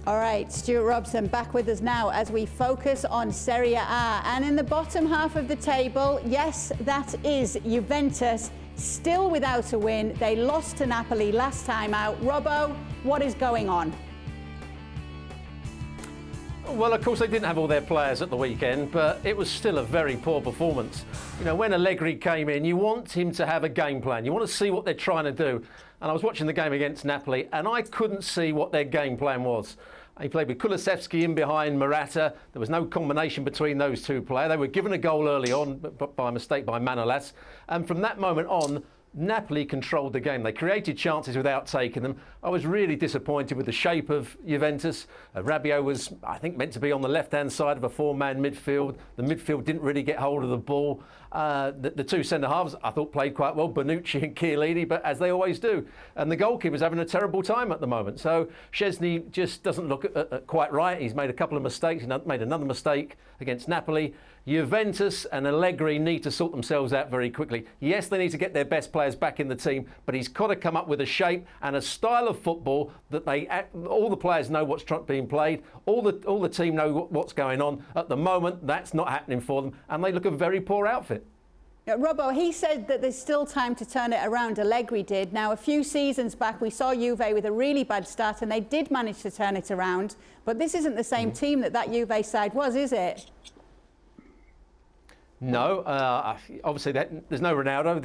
All right, Stewart Robson back with us now as we focus on Serie A. And in the bottom half of the table, yes, that is Juventus, still without a win. They lost to Napoli last time out. Robbo, what is going on? Well, of course, they didn't have all their players at the weekend, but it was still a very poor performance. You know, when Allegri came in, you want him to have a game plan. You want to see what they're trying to do. And I was watching the game against Napoli, and I couldn't see what their game plan was. He played with Kulusevski in behind Morata. There was no combination between those two players. They were given a goal early on by mistake by Manolas. And from that moment on, Napoli controlled the game. They created chances without taking them. I was really disappointed with the shape of Juventus. Rabiot was, I think, meant to be on the left-hand side of a four-man midfield. The midfield didn't really get hold of the ball. The two centre-halves, I thought, played quite well, Bonucci and Chiellini, but as they always do. And the goalkeeper's having a terrible time at the moment. So Szczesny just doesn't look quite right. He's made a couple of mistakes. He made another mistake against Napoli. Juventus and Allegri need to sort themselves out very quickly. Yes, they need to get their best players back in the team, but he's got to come up with a shape and a style of football that all the players know what's being played, all the team know what's going on. At the moment, that's not happening for them, and they look a very poor outfit. Robbo, he said that there's still time to turn it around. Allegri did. Now, a few seasons back, we saw Juve with a really bad start, and they did manage to turn it around. But this isn't the same team that Juve side was, is it? No, obviously there's no Ronaldo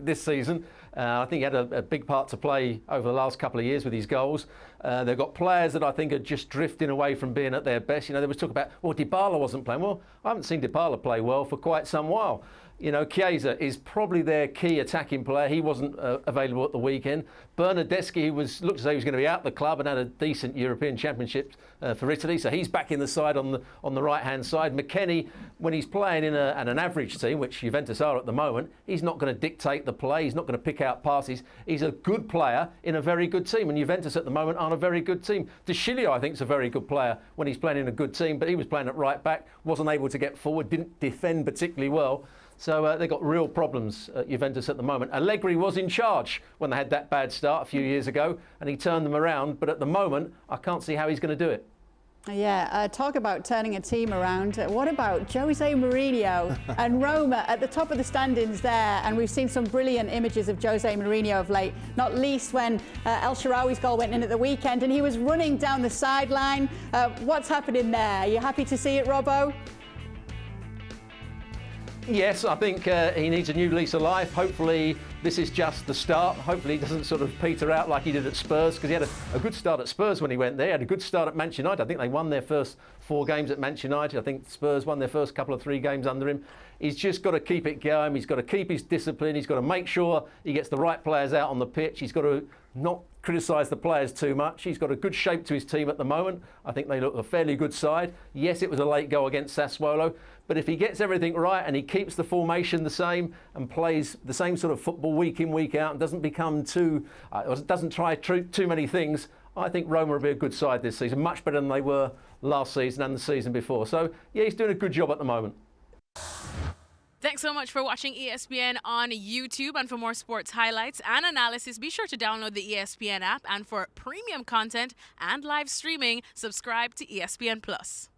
this season. I think he had a big part to play over the last couple of years with his goals. They've got players that I think are just drifting away from being at their best. You know, there was talk about, well, Dybala wasn't playing. Well, I haven't seen Dybala play well for quite some while. You know, Chiesa is probably their key attacking player. He wasn't available at the weekend. Bernardeschi looked as though he was going to be out of the club and had a decent European Championship for Italy, so he's back in the side on the right-hand side. McKennie, when he's playing in an average team, which Juventus are at the moment, he's not going to dictate the play. He's not going to pick out passes. He's a good player in a very good team, and Juventus at the moment aren't a very good team. De Sciglio, I think, is a very good player when he's playing in a good team, but he was playing at right back, wasn't able to get forward, didn't defend particularly well. So they've got real problems at Juventus at the moment. Allegri was in charge when they had that bad start a few years ago, and he turned them around. But at the moment, I can't see how he's going to do it. Yeah, talk about turning a team around. What about Jose Mourinho and Roma at the top of the standings there? And we've seen some brilliant images of Jose Mourinho of late, not least when El Shaarawy's goal went in at the weekend and he was running down the sideline. What's happening there? Are you happy to see it, Robbo? Yes, I think he needs a new lease of life. Hopefully this is just the start. Hopefully he doesn't sort of peter out like he did at Spurs, because he had a good start at Spurs when he went there. He had a good start at Manchester United. I think they won their first 4 games at Manchester United. I think Spurs won their first couple of 3 games under him. He's just got to keep it going. He's got to keep his discipline. He's got to make sure he gets the right players out on the pitch. He's got to not criticise the players too much. He's got a good shape to his team at the moment. I think they look a fairly good side. Yes, it was a late goal against Sassuolo, but if he gets everything right and he keeps the formation the same and plays the same sort of football week in, week out, and doesn't become doesn't try too many things, I think Roma will be a good side this season, much better than they were last season and the season before. So yeah, he's doing a good job at the moment. Thanks so much for watching ESPN on YouTube. And for more sports highlights and analysis, be sure to download the ESPN app. And for premium content and live streaming, subscribe to ESPN Plus.